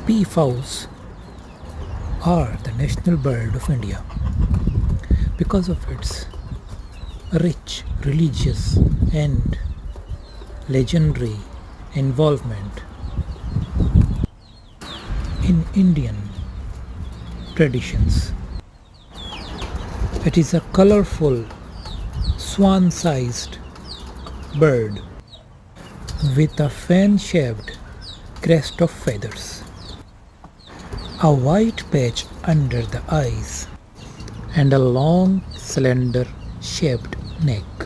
Peafowls are the national bird of India because of its rich religious and legendary involvement in Indian traditions. It is a colorful swan sized bird with a fan shaped crest of feathers, a white patch under the eyes, and a long, slender shaped neck.